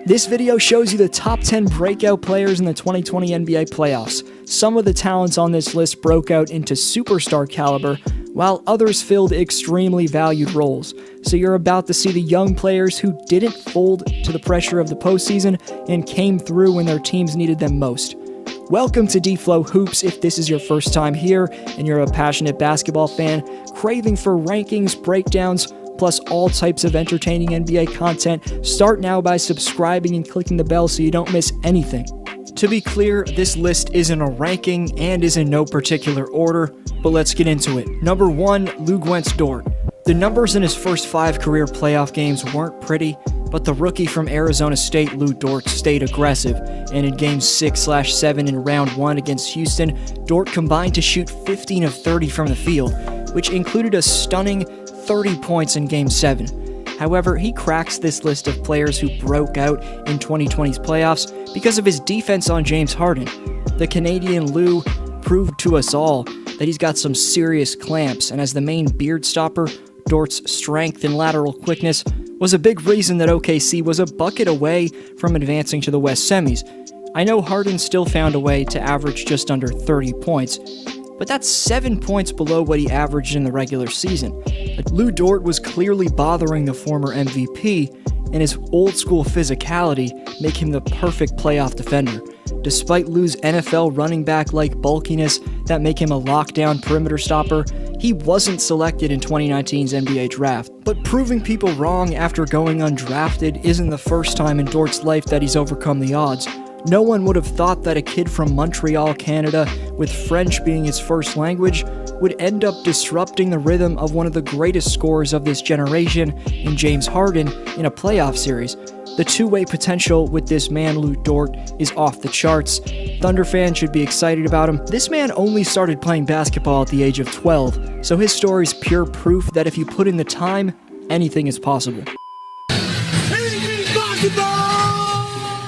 This video shows you the top 10 breakout players in the 2020 NBA playoffs. Some of the talents on this list broke out into superstar caliber, while others filled extremely valued roles. So you're about to see the young players who didn't fold to the pressure of the postseason and came through when their teams needed them most. Welcome to D-Flow Hoops. If this is your first time here and you're a passionate basketball fan, craving for rankings, breakdowns, plus all types of entertaining NBA content, start now by subscribing and clicking the bell so you don't miss anything. To be clear, this list isn't a ranking and is in no particular order, but let's get into it. Number 1, Lou Dort. The numbers in his first 5 career playoff games weren't pretty, but the rookie from Arizona State, Lou Dort, stayed aggressive, and in games 6/7 in round 1 against Houston, Dort combined to shoot 15 of 30 from the field, which included a stunning 30 points in Game 7. However, he cracks this list of players who broke out in 2020's playoffs because of his defense on James Harden. The Canadian Lou proved to us all that he's got some serious clamps, and as the main beard stopper, Dort's strength and lateral quickness was a big reason that OKC was a bucket away from advancing to the West semis. I know Harden still found a way to average just under 30 points, but that's 7 points below what he averaged in the regular season. Lou Dort was clearly bothering the former MVP, and his old-school physicality make him the perfect playoff defender. Despite Lou's NFL running back-like bulkiness that make him a lockdown perimeter stopper, he wasn't selected in 2019's NBA draft. But proving people wrong after going undrafted isn't the first time in Dort's life that he's overcome the odds. No one would have thought that a kid from Montreal, Canada, with French being his first language, would end up disrupting the rhythm of one of the greatest scorers of this generation in James Harden in a playoff series. The two-way potential with this man, Lou Dort, is off the charts. Thunder fans should be excited about him. This man only started playing basketball at the age of 12, so his story is pure proof that if you put in the time, anything is possible.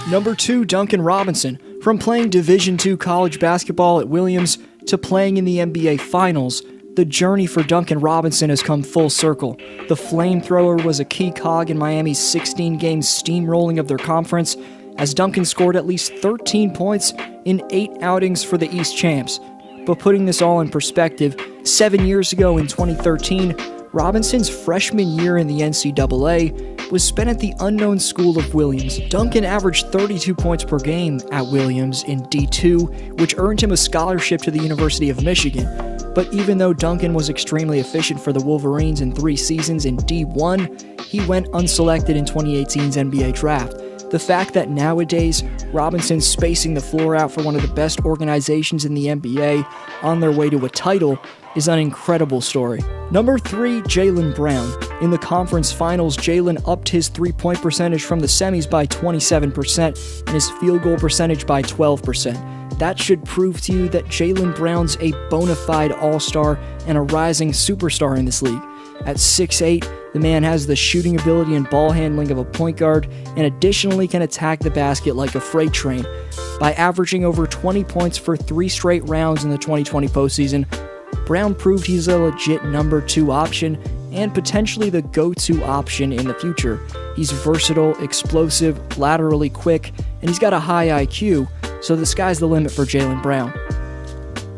Number 2, Duncan Robinson. From playing Division II college basketball at Williams to playing in the NBA Finals, the journey for Duncan Robinson has come full circle. The flamethrower was a key cog in Miami's 16-game steamrolling of their conference, as Duncan scored at least 13 points in 8 outings for the East champs. But putting this all in perspective, 7 years ago in 2013, Robinson's freshman year in the NCAA was spent at the unknown school of Williams. Duncan averaged 32 points per game at Williams in D2, which earned him a scholarship to the University of Michigan. But even though Duncan was extremely efficient for the Wolverines in 3 seasons in D1, he went unselected in 2018's NBA draft. The fact that nowadays Robinson's spacing the floor out for one of the best organizations in the NBA on their way to a title is an incredible story. Number 3, Jaylen Brown. In the conference finals, Jaylen upped his three-point percentage from the semis by 27% and his field goal percentage by 12%. That should prove to you that Jaylen Brown's a bona fide all-star and a rising superstar in this league. At 6'8", the man has the shooting ability and ball handling of a point guard, and additionally can attack the basket like a freight train. By averaging over 20 points for 3 straight rounds in the 2020 postseason, Brown proved he's a legit number 2 option and potentially the go-to option in the future. He's versatile, explosive, laterally quick, and he's got a high IQ, so the sky's the limit for Jaylen Brown.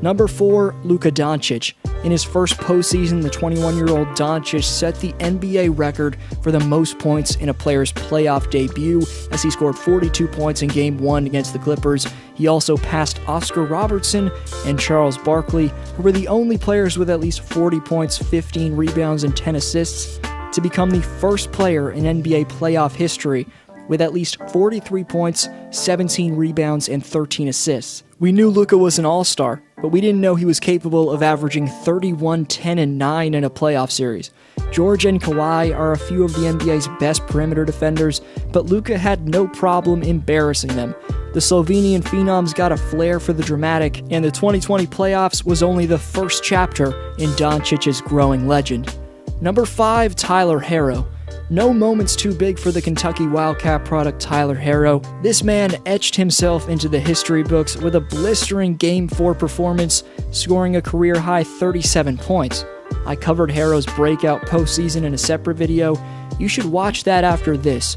Number 4, Luka Doncic. In his first postseason, the 21-year-old Doncic set the NBA record for the most points in a player's playoff debut, as he scored 42 points in Game 1 against the Clippers. He also passed Oscar Robertson and Charles Barkley, who were the only players with at least 40 points, 15 rebounds, and 10 assists to become the first player in NBA playoff history with at least 43 points, 17 rebounds, and 13 assists. We knew Luka was an all-star, but we didn't know he was capable of averaging 31, 10, and 9 in a playoff series. George and Kawhi are a few of the NBA's best perimeter defenders, but Luka had no problem embarrassing them. The Slovenian Phenom's got a flair for the dramatic, and the 2020 playoffs was only the first chapter in Doncic's growing legend. Number 5, Tyler Herro. No moment's too big for the Kentucky Wildcat product Tyler Herro. This man etched himself into the history books with a blistering Game 4 performance, scoring a career-high 37 points. I covered Herro's breakout postseason in a separate video. You should watch that after this.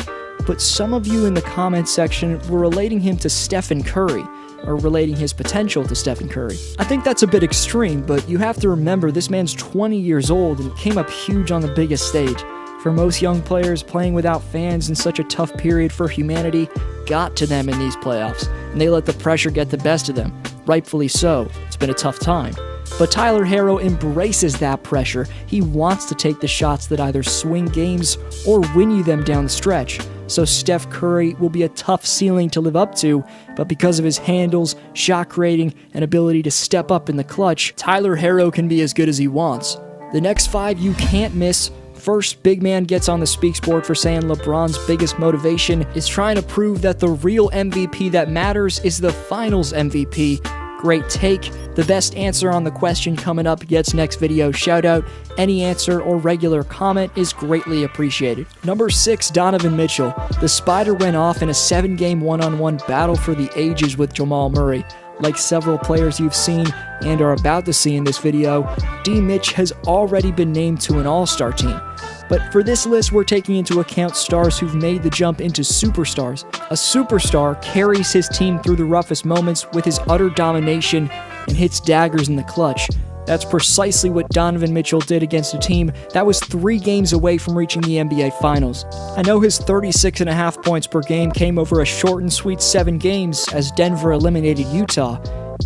but some of you in the comments section were relating him to Stephen Curry, or relating his potential to Stephen Curry. I think that's a bit extreme, but you have to remember this man's 20 years old and came up huge on the biggest stage. For most young players, playing without fans in such a tough period for humanity got to them in these playoffs, and they let the pressure get the best of them. Rightfully so. It's been a tough time. But Tyler Herro embraces that pressure. He wants to take the shots that either swing games or win you them down the stretch. So Steph Curry will be a tough ceiling to live up to, but because of his handles, shot creating, and ability to step up in the clutch, Tyler Herro can be as good as he wants. The next 5 you can't miss. First, big man gets on the speaks board for saying LeBron's biggest motivation is trying to prove that the real MVP that matters is the finals MVP. Great take. The best answer on the question coming up gets next video shout out. Any answer or regular comment is greatly appreciated. Number 6, Donovan Mitchell. The Spider went off in a 7-game one-on-one battle for the ages with Jamal Murray. Like several players you've seen and are about to see in this video, D. Mitch has already been named to an all-star team. But for this list, we're taking into account stars who've made the jump into superstars. A superstar carries his team through the roughest moments with his utter domination and hits daggers in the clutch. That's precisely what Donovan Mitchell did against a team that was 3 games away from reaching the NBA Finals. I know his 36.5 points per game came over a short and sweet 7 games as Denver eliminated Utah,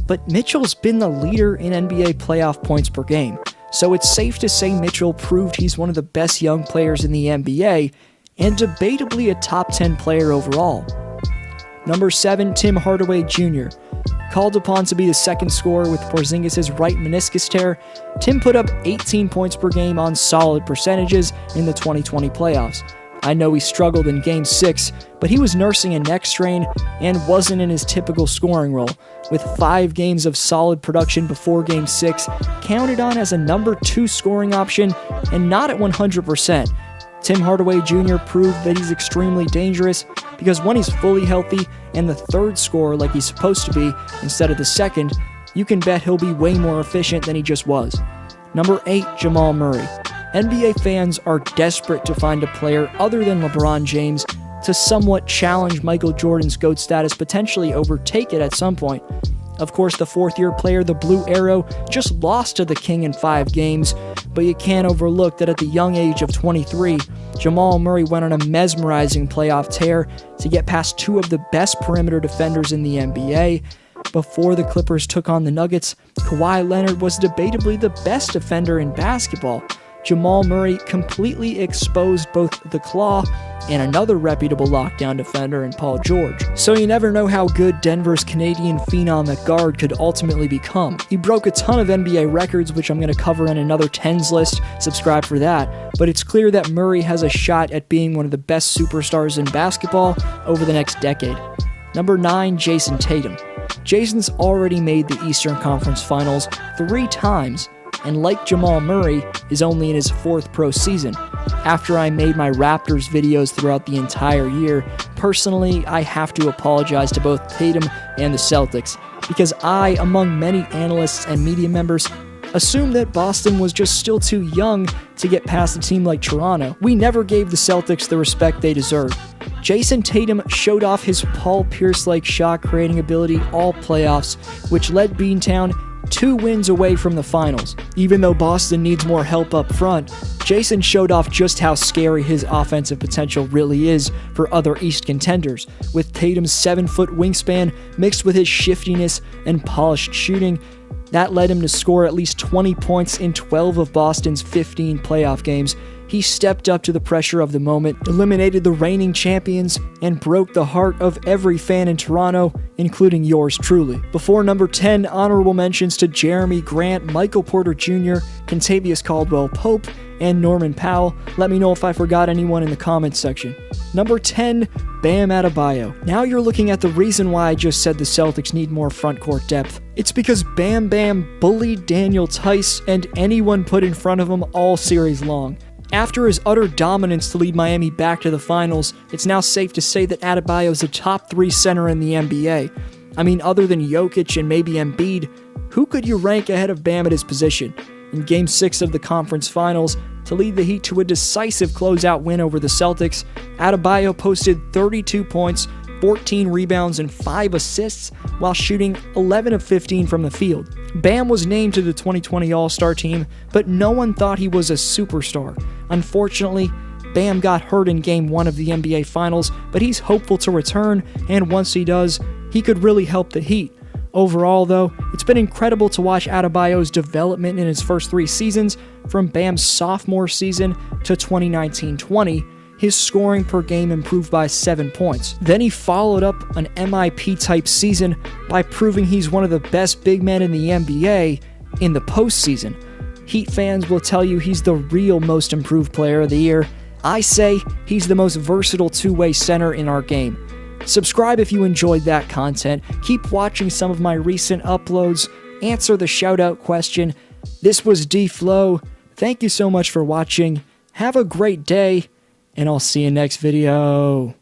but Mitchell's been the leader in NBA playoff points per game. So it's safe to say Mitchell proved he's one of the best young players in the NBA, and debatably a top 10 player overall. Number 7, Tim Hardaway Jr. Called upon to be the second scorer with Porzingis' right meniscus tear, Tim put up 18 points per game on solid percentages in the 2020 playoffs. I know he struggled in Game 6, but he was nursing a neck strain and wasn't in his typical scoring role. With 5 games of solid production before Game 6, counted on as a number 2 scoring option and not at 100%. Tim Hardaway Jr. proved that he's extremely dangerous because when he's fully healthy and the third scorer like he's supposed to be instead of the second, you can bet he'll be way more efficient than he just was. Number 8, Jamal Murray. NBA fans are desperate to find a player other than LeBron James to somewhat challenge Michael Jordan's GOAT status, potentially overtake it at some point. Of course, the fourth-year player, the Blue Arrow, just lost to the King in 5 games, but you can't overlook that at the young age of 23, Jamal Murray went on a mesmerizing playoff tear to get past 2 of the best perimeter defenders in the NBA. Before the Clippers took on the Nuggets, Kawhi Leonard was debatably the best defender in basketball. Jamal Murray completely exposed both the Claw and another reputable lockdown defender in Paul George. So you never know how good Denver's Canadian phenom at guard could ultimately become. He broke a ton of NBA records, which I'm going to cover in another 10s list, subscribe for that, but it's clear that Murray has a shot at being one of the best superstars in basketball over the next decade. Number 9, Jason Tatum. Jason's already made the Eastern Conference Finals 3 times, and like Jamal Murray, is only in his 4th pro season. After I made my Raptors videos throughout the entire year, personally, I have to apologize to both Tatum and the Celtics, because I, among many analysts and media members, assumed that Boston was just still too young to get past a team like Toronto. We never gave the Celtics the respect they deserved. Jason Tatum showed off his Paul Pierce-like shot-creating ability all playoffs, which led Beantown 2 wins away from the finals. Even though Boston needs more help up front, Jason showed off just how scary his offensive potential really is for other East contenders. With Tatum's 7-foot wingspan mixed with his shiftiness and polished shooting, that led him to score at least 20 points in 12 of Boston's 15 playoff games. He stepped up to the pressure of the moment, eliminated the reigning champions, and broke the heart of every fan in Toronto, including yours truly. Before number 10, honorable mentions to Jeremy Grant, Michael Porter Jr., Kentavious Caldwell-Pope, and Norman Powell. Let me know if I forgot anyone in the comments section. Number 10, Bam Adebayo. Now you're looking at the reason why I just said the Celtics need more frontcourt depth. It's because Bam Bam bullied Daniel Tice and anyone put in front of him all series long. After his utter dominance to lead Miami back to the finals, it's now safe to say that Adebayo is a top 3 center in the NBA. I mean, other than Jokic and maybe Embiid, who could you rank ahead of Bam at his position? In Game 6 of the conference finals, to lead the Heat to a decisive closeout win over the Celtics. Adebayo posted 32 points, 14 rebounds, and 5 assists while shooting 11 of 15 from the field. Bam was named to the 2020 All-Star team, but no one thought he was a superstar. Unfortunately, Bam got hurt in Game 1 of the NBA Finals, but he's hopeful to return, and once he does, he could really help the Heat. Overall, though, it's been incredible to watch Adebayo's development in his first 3 seasons, from Bam's sophomore season to 2019-20. His scoring per game improved by 7 points. Then he followed up an MIP-type season by proving he's one of the best big men in the NBA in the postseason. Heat fans will tell you he's the real most improved player of the year. I say he's the most versatile two-way center in our game. Subscribe if you enjoyed that content. Keep watching some of my recent uploads. Answer the shoutout question. This was D-Flow. Thank you so much for watching. Have a great day, and I'll see you next video.